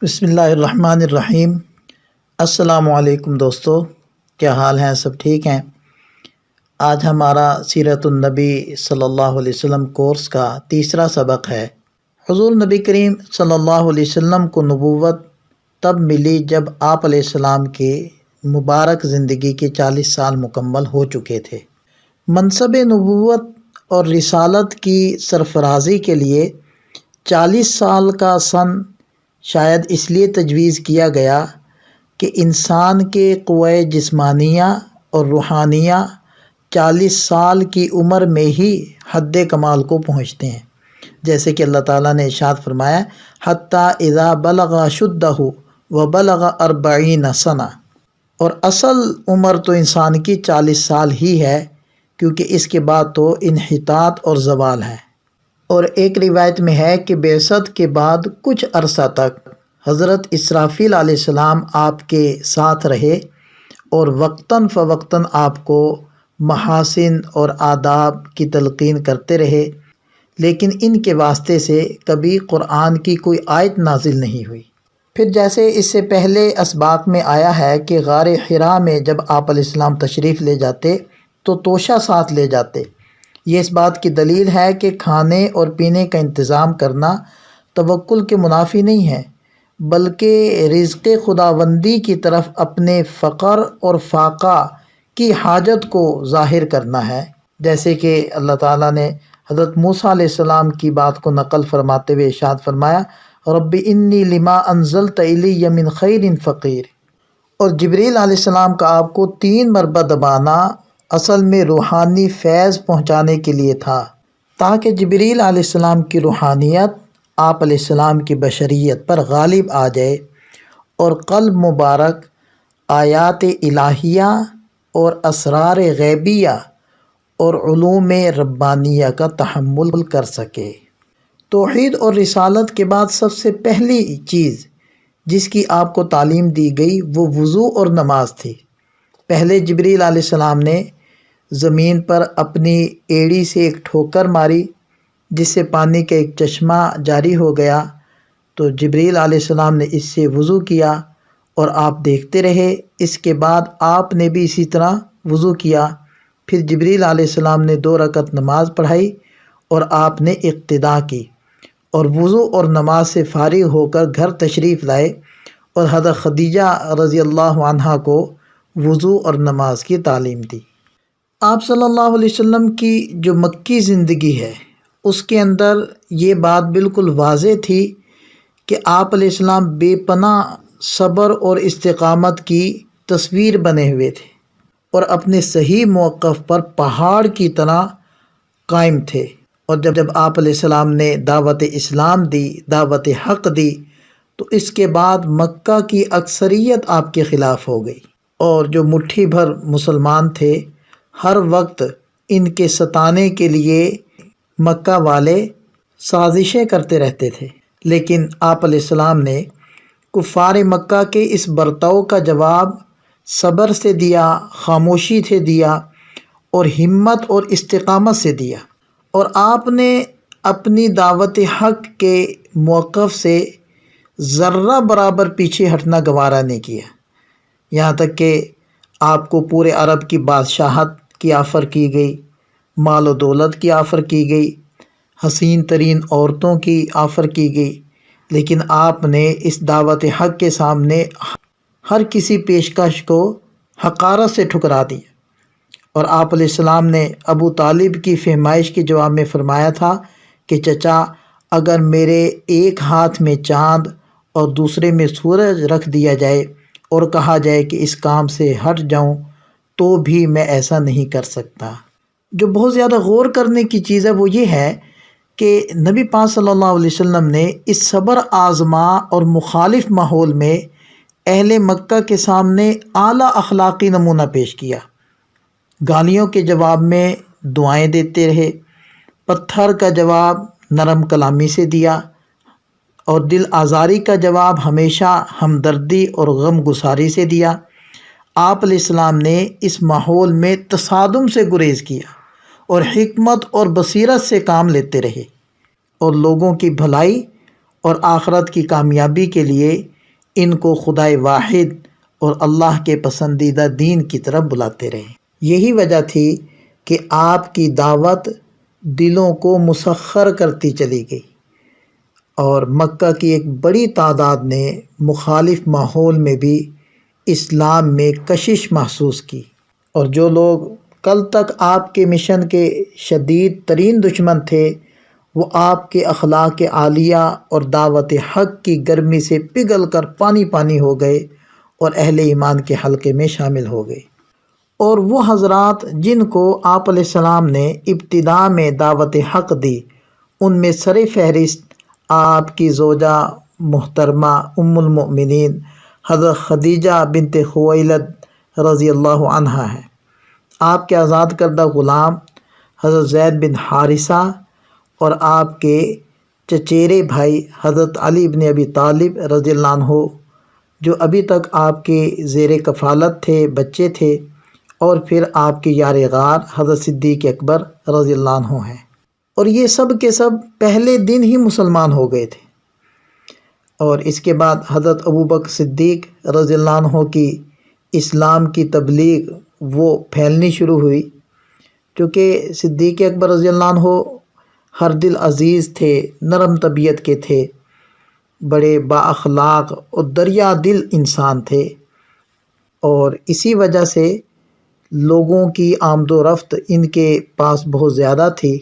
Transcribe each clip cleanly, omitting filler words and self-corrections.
بسم اللہ الرحمن الرحیم۔ السلام علیکم دوستو، کیا حال ہیں؟ سب ٹھیک ہیں؟ آج ہمارا سیرت- un-نبی صلی اللہ علیہ وسلم کورس کا تیسرا سبق ہے۔ حضور نبی کریم صلی اللہ علیہ وسلم کو نبوت تب ملی جب آپ علیہ السلام کی مبارک زندگی کے 40 سال مکمل ہو چکے تھے۔ منصب نبوت اور رسالت کی سرفرازی کے لیے 40 سال کا سن شاید اس لیے تجویز کیا گیا کہ انسان کے قوائے جسمانیہ اور روحانیہ 40 سال کی عمر میں ہی حد کمال کو پہنچتے ہیں، جیسے کہ اللہ تعالیٰ نے ارشاد فرمایا حتیٰ اذا بلغ اشدہ وبلغ 40 سنہ، اور اصل عمر تو انسان کی 40 سال ہی ہے، کیونکہ اس کے بعد تو انحطاط اور زوال ہے۔ اور ایک روایت میں ہے کہ بعثت کے بعد کچھ عرصہ تک حضرت اسرافیل علیہ السلام آپ کے ساتھ رہے اور وقتاً فوقتاً آپ کو محاسن اور آداب کی تلقین کرتے رہے، لیکن ان کے واسطے سے کبھی قرآن کی کوئی آیت نازل نہیں ہوئی۔ پھر جیسے اس سے پہلے اسباق میں آیا ہے کہ غار حرا میں جب آپ علیہ السلام تشریف لے جاتے تو توشہ ساتھ لے جاتے۔ یہ اس بات کی دلیل ہے کہ کھانے اور پینے کا انتظام کرنا توکل کے منافی نہیں ہے، بلکہ رزق خداوندی کی طرف اپنے فقر اور فاقہ کی حاجت کو ظاہر کرنا ہے، جیسے کہ اللہ تعالیٰ نے حضرت موسیٰ علیہ السلام کی بات کو نقل فرماتے ہوئے ارشاد فرمایا رب انی لما انزلت الی من خیر فقیر۔ اور جبریل علیہ السلام کا آپ کو 3 مرتبہ دبانا اصل میں روحانی فیض پہنچانے کے لیے تھا، تاکہ جبریل علیہ السلام کی روحانیت آپ علیہ السلام کی بشریت پر غالب آ جائے اور قلب مبارک آیات الہیہ اور اسرار غیبیہ اور علوم ربانیہ کا تحمل کر سکے۔ توحید اور رسالت کے بعد سب سے پہلی چیز جس کی آپ کو تعلیم دی گئی وہ وضو اور نماز تھی۔ پہلے جبریل علیہ السلام نے زمین پر اپنی ایڑی سے ایک ٹھوکر ماری، جس سے پانی کا ایک چشمہ جاری ہو گیا، تو جبریل علیہ السلام نے اس سے وضو کیا اور آپ دیکھتے رہے۔ اس کے بعد آپ نے بھی اسی طرح وضو کیا، پھر جبریل علیہ السلام نے 2 رکعت نماز پڑھائی اور آپ نے اقتداء کی، اور وضو اور نماز سے فارغ ہو کر گھر تشریف لائے اور حضرت خدیجہ رضی اللہ عنہا کو وضو اور نماز کی تعلیم دی۔ آپ صلی اللہ علیہ وسلم کی جو مکی زندگی ہے اس کے اندر یہ بات بالکل واضح تھی کہ آپ علیہ السلام بے پناہ صبر اور استقامت کی تصویر بنے ہوئے تھے اور اپنے صحیح موقف پر پہاڑ کی طرح قائم تھے۔ اور جب آپ علیہ السلام نے دعوت اسلام دی، دعوت حق دی، تو اس کے بعد مکہ کی اکثریت آپ کے خلاف ہو گئی، اور جو مٹھی بھر مسلمان تھے ہر وقت ان کے ستانے کے لیے مکہ والے سازشیں کرتے رہتے تھے، لیکن آپ علیہ السلام نے کفار مکہ کے اس برتاؤ کا جواب صبر سے دیا، خاموشی سے دیا اور ہمت اور استقامت سے دیا، اور آپ نے اپنی دعوت حق کے موقف سے ذرہ برابر پیچھے ہٹنا گوارا نہیں کیا، یہاں تک کہ آپ کو پورے عرب کی بادشاہت کی آفر کی گئی، مال و دولت کی آفر کی گئی، حسین ترین عورتوں کی آفر کی گئی، لیکن آپ نے اس دعوت حق کے سامنے ہر کسی پیشکش کو حقارت سے ٹھکرا دیا۔ اور آپ علیہ السلام نے ابو طالب کی فہمائش کے جواب میں فرمایا تھا کہ چچا، اگر میرے ایک ہاتھ میں چاند اور دوسرے میں سورج رکھ دیا جائے اور کہا جائے کہ اس کام سے ہٹ جاؤں تو بھی میں ایسا نہیں کر سکتا۔ جو بہت زیادہ غور کرنے کی چیز ہے وہ یہ ہے کہ نبی پاک صلی اللہ علیہ وسلم نے اس صبر آزما اور مخالف ماحول میں اہل مکہ کے سامنے اعلیٰ اخلاقی نمونہ پیش کیا۔ گالیوں کے جواب میں دعائیں دیتے رہے، پتھر کا جواب نرم کلامی سے دیا، اور دل آزاری کا جواب ہمیشہ ہمدردی اور غم گساری سے دیا۔ آپ علیہ السلام نے اس ماحول میں تصادم سے گریز کیا اور حکمت اور بصیرت سے کام لیتے رہے، اور لوگوں کی بھلائی اور آخرت کی کامیابی کے لیے ان کو خدائے واحد اور اللہ کے پسندیدہ دین کی طرف بلاتے رہے۔ یہی وجہ تھی کہ آپ کی دعوت دلوں کو مسخر کرتی چلی گئی، اور مکہ کی ایک بڑی تعداد نے مخالف ماحول میں بھی اسلام میں کشش محسوس کی، اور جو لوگ کل تک آپ کے مشن کے شدید ترین دشمن تھے، وہ آپ کے اخلاق عالیہ اور دعوت حق کی گرمی سے پگھل کر پانی پانی ہو گئے اور اہل ایمان کے حلقے میں شامل ہو گئے۔ اور وہ حضرات جن کو آپ علیہ السلام نے ابتدا میں دعوت حق دی، ان میں سر فہرست آپ کی زوجہ محترمہ ام المؤمنین حضرت خدیجہ بنت خویلد رضی اللہ عنہا ہے۔ آپ کے آزاد کردہ غلام حضرت زید بن حارثہ اور آپ کے چچیرے بھائی حضرت علی بن ابی طالب رضی اللہ عنہ، جو ابھی تک آپ کے زیر کفالت تھے، بچے تھے، اور پھر آپ کے یار غار حضرت صدیق اکبر رضی اللہ عنہ ہیں، اور یہ سب کے سب پہلے دن ہی مسلمان ہو گئے تھے۔ اور اس کے بعد حضرت ابو بکر صدیق رضی اللہ عنہ کی اسلام کی تبلیغ وہ پھیلنی شروع ہوئی، کیونکہ صدیق اکبر رضی اللہ عنہ ہر دل عزیز تھے، نرم طبیعت کے تھے، بڑے با اخلاق اور دریا دل انسان تھے، اور اسی وجہ سے لوگوں کی آمد و رفت ان کے پاس بہت زیادہ تھی،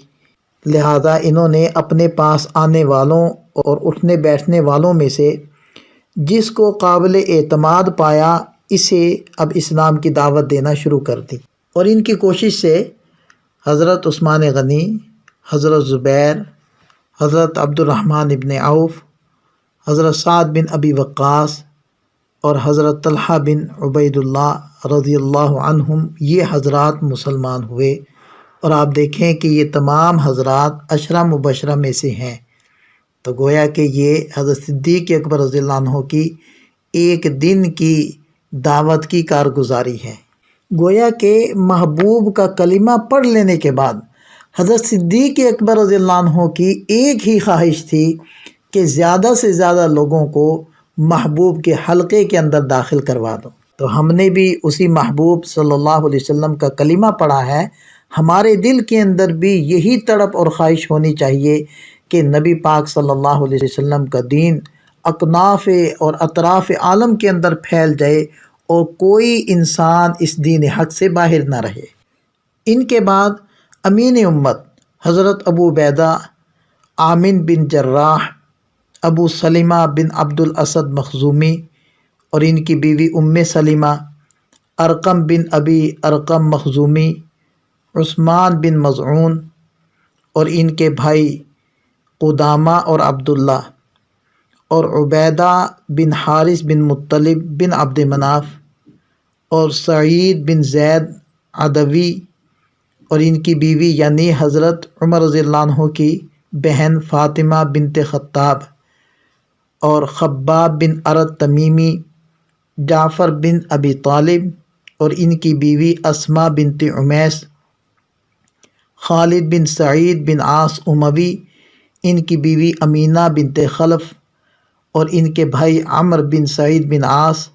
لہذا انہوں نے اپنے پاس آنے والوں اور اٹھنے بیٹھنے والوں میں سے جس کو قابل اعتماد پایا، اسے اب اسلام کی دعوت دینا شروع کر دی، اور ان کی کوشش سے حضرت عثمان غنی، حضرت زبیر، حضرت عبد الرحمن ابن عوف، حضرت سعد بن ابی وقاص اور حضرت طلحہ بن عبید اللہ رضی اللہ عنہم، یہ حضرات مسلمان ہوئے۔ اور آپ دیکھیں کہ یہ تمام حضرات عشرہ مبشرہ میں سے ہیں، تو گویا کہ یہ حضرت صدیق اکبر رضی اللہ عنہ کی ایک دن کی دعوت کی کارگزاری ہے۔ گویا کہ محبوب کا کلمہ پڑھ لینے کے بعد حضرت صدیق اکبر رضی اللہ عنہ کی ایک ہی خواہش تھی کہ زیادہ سے زیادہ لوگوں کو محبوب کے حلقے کے اندر داخل کروا دو۔ تو ہم نے بھی اسی محبوب صلی اللہ علیہ وسلم کا کلمہ پڑھا ہے، ہمارے دل کے اندر بھی یہی تڑپ اور خواہش ہونی چاہیے کہ نبی پاک صلی اللہ علیہ وسلم کا دین اکناف اور اطراف عالم کے اندر پھیل جائے اور کوئی انسان اس دین حق سے باہر نہ رہے۔ ان کے بعد امین امت حضرت ابو عبیدہ عامر بن جراح، ابو سلمہ بن عبد الاسد مخزومی اور ان کی بیوی ام سلمہ، ارقم بن ابی ارقم مخزومی، عثمان بن مظعون اور ان کے بھائی قدامہ اور عبداللہ، اور عبیدہ بن حارث بن مطلب بن عبد مناف، اور سعید بن زید عدوی اور ان کی بیوی یعنی حضرت عمر رضی اللہ عنہ کی بہن فاطمہ بنت خطاب، اور خباب بن ارد تمیمی، جعفر بن ابی طالب اور ان کی بیوی اسما بنت عمیس، خالد بن سعید بن عاص اموی، ان کی بیوی امینہ بنت خلف اور ان کے بھائی عمر بن سعید بن عاص،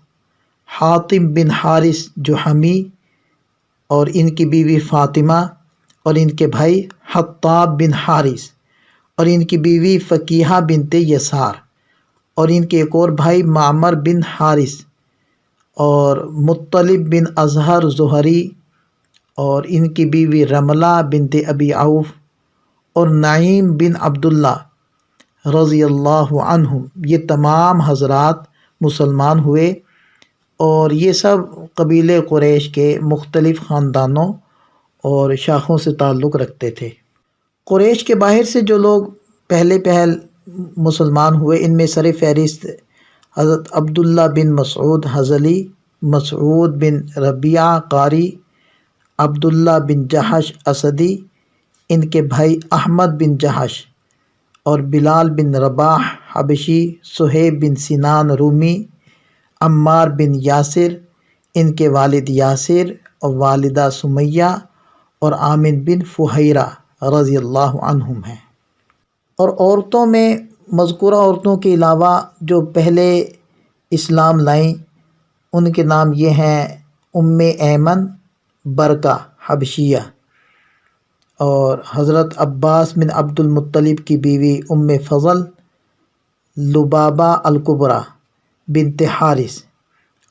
حاتم بن حارث جحمی اور ان کی بیوی فاطمہ اور ان کے بھائی حطاب بن حارث اور ان کی بیوی فقیہہ بنت یسار اور ان کے ایک اور بھائی معمر بن حارث اور مطلب بن اظہر زہری اور ان کی بیوی رملہ بنت ابی عوف اور نعیم بن عبداللہ رضی اللہ عنہم، یہ تمام حضرات مسلمان ہوئے، اور یہ سب قبیلے قریش کے مختلف خاندانوں اور شاخوں سے تعلق رکھتے تھے۔ قریش کے باہر سے جو لوگ پہلے مسلمان ہوئے، ان میں سر فہرست حضرت عبداللہ بن مسعود حضلی، مسعود بن ربیعہ قاری، عبداللہ بن جحش اسدی، ان کے بھائی احمد بن جحش اور بلال بن رباح حبشی، صہیب بن سنان رومی، عمار بن یاسر، ان کے والد یاسر اور والدہ سمیہ اور عامر بن فہیرہ رضی اللہ عنہم ہیں۔ اور عورتوں میں مذکورہ عورتوں کے علاوہ جو پہلے اسلام لائیں، ان کے نام یہ ہیں ام ایمن برکہ حبشیہ، اور حضرت عباس بن عبد المطلب کی بیوی ام فضل لبابہ الکبریٰ بنت حارث،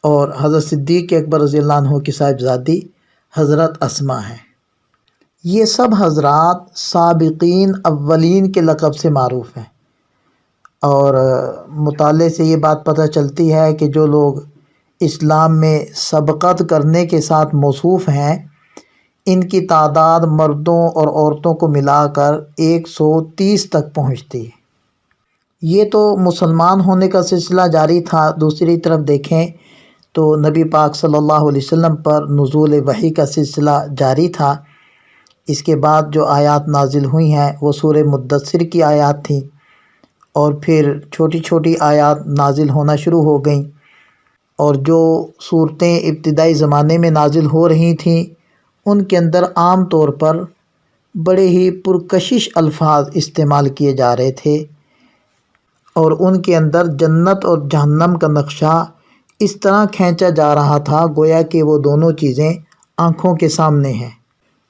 اور حضرت صدیق اکبر رضی اللہ عنہ کی صاحبزادی حضرت اسماء ہیں۔ یہ سب حضرات سابقین اولین کے لقب سے معروف ہیں، اور مطالعے سے یہ بات پتہ چلتی ہے کہ جو لوگ اسلام میں سبقت کرنے کے ساتھ موصوف ہیں، ان کی تعداد مردوں اور عورتوں کو ملا کر 130 تک پہنچتی ہے۔ یہ تو مسلمان ہونے کا سلسلہ جاری تھا، دوسری طرف دیکھیں تو نبی پاک صلی اللہ علیہ وسلم پر نزول وحی کا سلسلہ جاری تھا۔ اس کے بعد جو آیات نازل ہوئی ہیں وہ سورہ مدثر کی آیات تھیں، اور پھر چھوٹی چھوٹی آیات نازل ہونا شروع ہو گئیں، اور جو صورتیں ابتدائی زمانے میں نازل ہو رہی تھیں ان کے اندر عام طور پر بڑے ہی پرکشش الفاظ استعمال کیے جا رہے تھے، اور ان کے اندر جنت اور جہنم کا نقشہ اس طرح کھینچا جا رہا تھا گویا کہ وہ دونوں چیزیں آنکھوں کے سامنے ہیں۔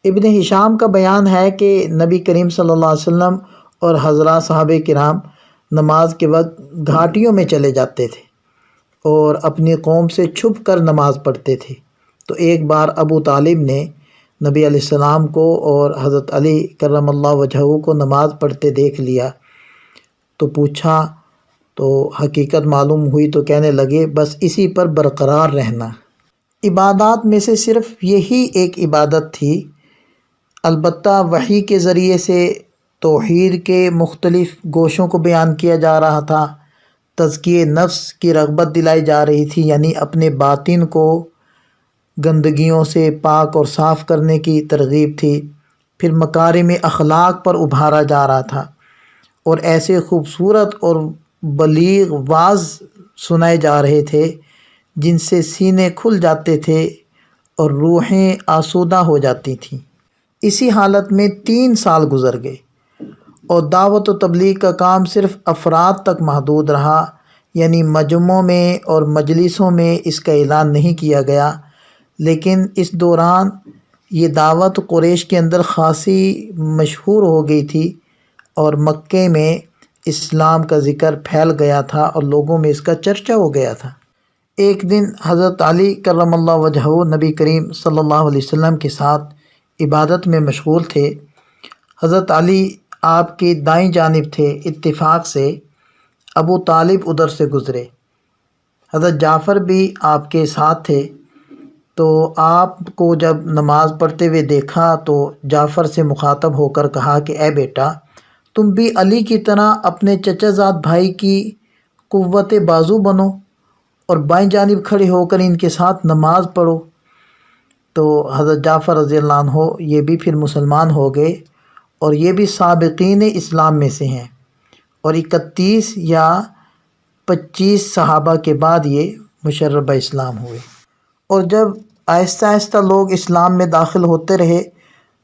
ابن ہشام کا بیان ہے کہ نبی کریم صلی اللہ علیہ وسلم اور حضرات صحابہ کرام نماز کے وقت گھاٹیوں میں چلے جاتے تھے اور اپنی قوم سے چھپ کر نماز پڑھتے تھے۔ تو ایک بار ابو طالب نے نبی علیہ السلام کو اور حضرت علی کرم اللہ وجہہ کو نماز پڑھتے دیکھ لیا، تو پوچھا، تو حقیقت معلوم ہوئی تو کہنے لگے بس اسی پر برقرار رہنا۔ عبادات میں سے صرف یہی ایک عبادت تھی، البتہ وحی کے ذریعے سے توحید کے مختلف گوشوں کو بیان کیا جا رہا تھا، تزکیہ نفس کی رغبت دلائی جا رہی تھی، یعنی اپنے باطن کو گندگیوں سے پاک اور صاف کرنے کی ترغیب تھی، پھر مکارم اخلاق پر ابھارا جا رہا تھا، اور ایسے خوبصورت اور بلیغ واعظ سنائے جا رہے تھے جن سے سینے کھل جاتے تھے اور روحیں آسودہ ہو جاتی تھیں۔ اسی حالت میں 3 سال گزر گئے، اور دعوت و تبلیغ کا کام صرف افراد تک محدود رہا، یعنی مجمعوں میں اور مجلسوں میں اس کا اعلان نہیں کیا گیا، لیکن اس دوران یہ دعوت قریش کے اندر خاصی مشہور ہو گئی تھی، اور مکے میں اسلام کا ذکر پھیل گیا تھا اور لوگوں میں اس کا چرچا ہو گیا تھا۔ ایک دن حضرت علی کرم اللہ وجہہ نبی کریم صلی اللہ علیہ وسلم کے ساتھ عبادت میں مشغول تھے۔ حضرت علی آپ کی دائیں جانب تھے، اتفاق سے ابو طالب ادھر سے گزرے، حضرت جعفر بھی آپ کے ساتھ تھے، تو آپ کو جب نماز پڑھتے ہوئے دیکھا تو جعفر سے مخاطب ہو کر کہا کہ اے بیٹا، تم بھی علی کی طرح اپنے چچا زاد بھائی کی قوت بازو بنو اور بائیں جانب کھڑے ہو کر ان کے ساتھ نماز پڑھو۔ تو حضرت جعفر رضی اللہ عنہ یہ بھی پھر مسلمان ہو گئے، اور یہ بھی سابقین اسلام میں سے ہیں، اور 31 یا 25 صحابہ کے بعد یہ مشرب اسلام ہوئے۔ اور جب آہستہ آہستہ لوگ اسلام میں داخل ہوتے رہے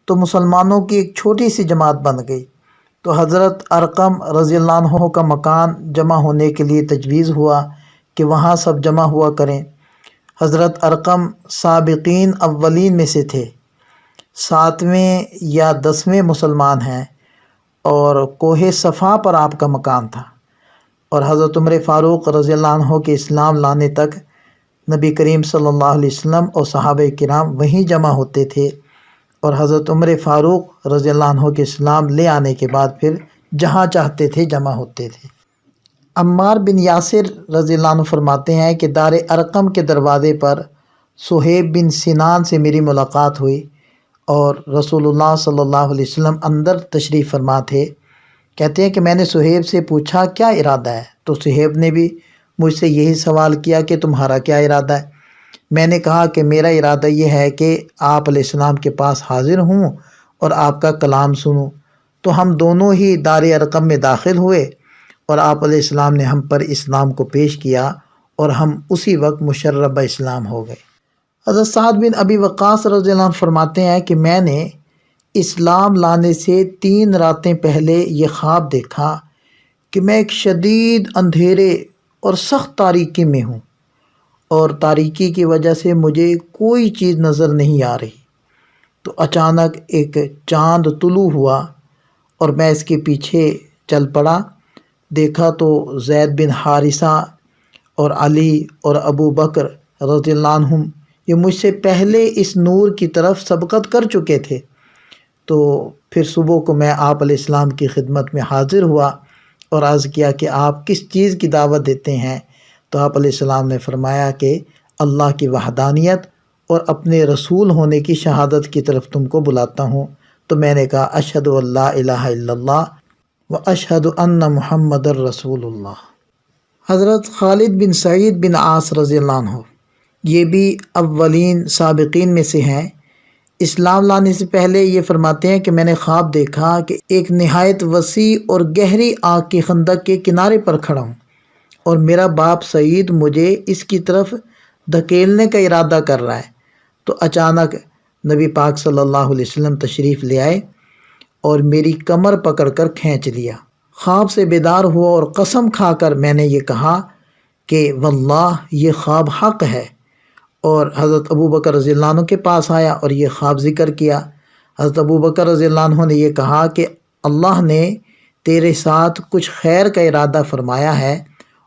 تو مسلمانوں کی ایک چھوٹی سی جماعت بن گئی، تو حضرت ارقم رضی اللہ عنہ کا مکان جمع ہونے کے لیے تجویز ہوا کہ وہاں سب جمع ہوا کریں۔ حضرت ارقم سابقین اولین میں سے تھے، 7ویں یا 10ویں مسلمان ہیں، اور کوہ صفا پر آپ کا مکان تھا، اور حضرت عمر فاروق رضی اللہ عنہ کے اسلام لانے تک نبی کریم صلی اللہ علیہ وسلم اور صحابہ کرام وہیں جمع ہوتے تھے، اور حضرت عمر فاروق رضی اللہ عنہ کے اسلام لے آنے کے بعد پھر جہاں چاہتے تھے جمع ہوتے تھے۔ عمار بن یاسر رضی اللہ عنہ فرماتے ہیں کہ دار ارقم کے دروازے پر صہیب بن سنان سے میری ملاقات ہوئی، اور رسول اللہ صلی اللہ علیہ وسلم اندر تشریف فرما تھے۔ کہتے ہیں کہ میں نے صہیب سے پوچھا کیا ارادہ ہے، تو صہیب نے بھی مجھ سے یہی سوال کیا کہ تمہارا کیا ارادہ ہے۔ میں نے کہا کہ میرا ارادہ یہ ہے کہ آپ علیہ السلام کے پاس حاضر ہوں اور آپ کا کلام سنوں۔ تو ہم دونوں ہی دار ارقم میں داخل ہوئے، اور آپ علیہ السلام نے ہم پر اسلام کو پیش کیا، اور ہم اسی وقت مشرب اسلام ہو گئے۔ حضرت سعد بن ابی وقاص رضی اللہ عنہ فرماتے ہیں کہ میں نے اسلام لانے سے 3 راتیں پہلے یہ خواب دیکھا کہ میں ایک شدید اندھیرے اور سخت تاریکی میں ہوں، اور تاریکی کی وجہ سے مجھے کوئی چیز نظر نہیں آ رہی۔ تو اچانک ایک چاند طلوع ہوا اور میں اس کے پیچھے چل پڑا۔ دیکھا تو زید بن حارثہ اور علی اور ابو بکر رضی اللہ عنہم یہ مجھ سے پہلے اس نور کی طرف سبقت کر چکے تھے۔ تو پھر صبح کو میں آپ علیہ السلام کی خدمت میں حاضر ہوا اور عرض کیا کہ آپ کس چیز کی دعوت دیتے ہیں؟ تو آپ علیہ السلام نے فرمایا کہ اللہ کی وحدانیت اور اپنے رسول ہونے کی شہادت کی طرف تم کو بلاتا ہوں۔ تو میں نے کہا اشہد ان لا الہ الا اللہ و اشہد ان محمد الرسول اللہ۔ حضرت خالد بن سعید بن عاص رضی اللہ عنہ یہ بھی اولین سابقین میں سے ہیں۔ اسلام لانے سے پہلے یہ فرماتے ہیں کہ میں نے خواب دیکھا کہ ایک نہایت وسیع اور گہری آگ کی خندق کے کنارے پر کھڑا ہوں، اور میرا باپ سعید مجھے اس کی طرف دھکیلنے کا ارادہ کر رہا ہے۔ تو اچانک نبی پاک صلی اللہ علیہ وسلم تشریف لے آئے اور میری کمر پکڑ کر کھینچ لیا۔ خواب سے بیدار ہوا اور قسم کھا کر میں نے یہ کہا کہ واللہ یہ خواب حق ہے، اور حضرت ابو بکر رضی اللہ عنہ کے پاس آیا اور یہ خواب ذکر کیا۔ حضرت ابو بکر رضی اللہ عنہ نے یہ کہا کہ اللہ نے تیرے ساتھ کچھ خیر کا ارادہ فرمایا ہے،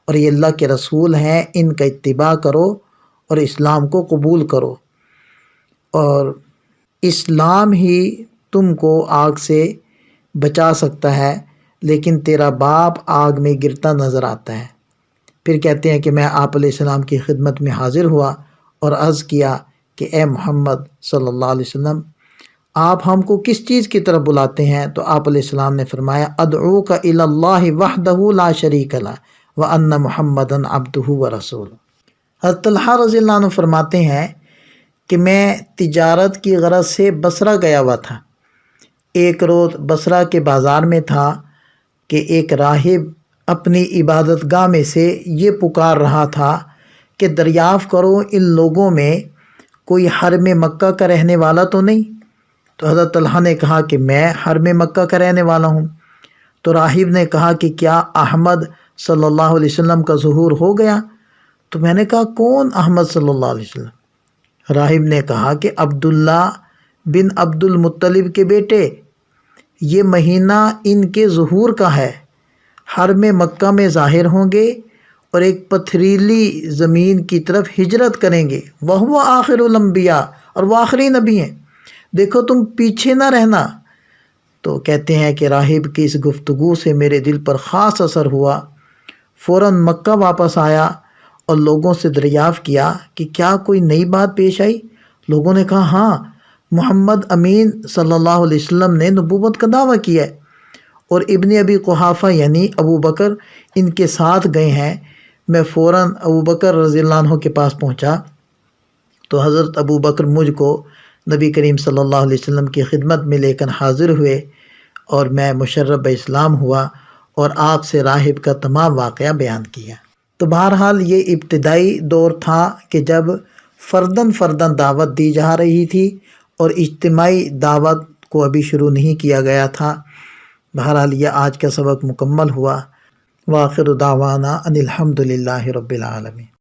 اور یہ اللہ کے رسول ہیں، ان کا اتباع کرو اور اسلام کو قبول کرو، اور اسلام ہی تم کو آگ سے بچا سکتا ہے، لیکن تیرا باپ آگ میں گرتا نظر آتا ہے۔ پھر کہتے ہیں کہ میں آپ علیہ السلام کی خدمت میں حاضر ہوا اور عرض کیا کہ اے محمد صلی اللہ علیہ وسلم، آپ ہم کو کس چیز کی طرف بلاتے ہیں؟ تو آپ علیہ السلام نے فرمایا ادعوک الی اللہ وحدہ لا شریک لہ وان محمدا عبدہ ورسولہ۔ حضرت طلحہ رضی اللہ عنہ فرماتے ہیں کہ میں تجارت کی غرض سے بصرہ گیا ہوا تھا۔ ایک روز بصرہ کے بازار میں تھا کہ ایک راہب اپنی عبادت گاہ میں سے یہ پکار رہا تھا کہ دریافت کرو ان لوگوں میں کوئی حرم مکہ کا رہنے والا تو نہیں؟ تو حضرت طلحہ نے کہا کہ میں حرم مکہ کا رہنے والا ہوں۔ تو راہب نے کہا کہ کیا احمد صلی اللہ علیہ وسلم کا ظہور ہو گیا؟ تو میں نے کہا کون احمد صلی اللہ علیہ وسلم؟ راہب نے کہا کہ عبداللہ بن عبد المطلب کے بیٹے، یہ مہینہ ان کے ظہور کا ہے، حرم مکہ میں ظاہر ہوں گے اور ایک پتھریلی زمین کی طرف ہجرت کریں گے، وَهُوَ آخر الانبیاء، اور وہ آخری نبی ہیں، دیکھو تم پیچھے نہ رہنا۔ تو کہتے ہیں کہ راہب کی اس گفتگو سے میرے دل پر خاص اثر ہوا، فوراً مکہ واپس آیا اور لوگوں سے دریافت کیا کہ کیا کوئی نئی بات پیش آئی؟ لوگوں نے کہا ہاں، محمد امین صلی اللہ علیہ وسلم نے نبوت کا دعویٰ کیا ہے، اور ابن ابی قحافہ یعنی ابو بکر ان کے ساتھ گئے ہیں۔ میں فوراً ابو بکر رضی اللہ عنہ کے پاس پہنچا تو حضرت ابو بکر مجھ کو نبی کریم صلی اللہ علیہ وسلم کی خدمت میں لے کر حاضر ہوئے، اور میں مشرب اسلام ہوا اور آپ سے راہب کا تمام واقعہ بیان کیا۔ تو بہرحال یہ ابتدائی دور تھا کہ جب فرداً دعوت دی جا رہی تھی اور اجتماعی دعوت کو ابھی شروع نہیں کیا گیا تھا۔ بہرحال یہ آج کا سبق مکمل ہوا۔ وآخر دعوانا ان الحمد للہ رب العالمین۔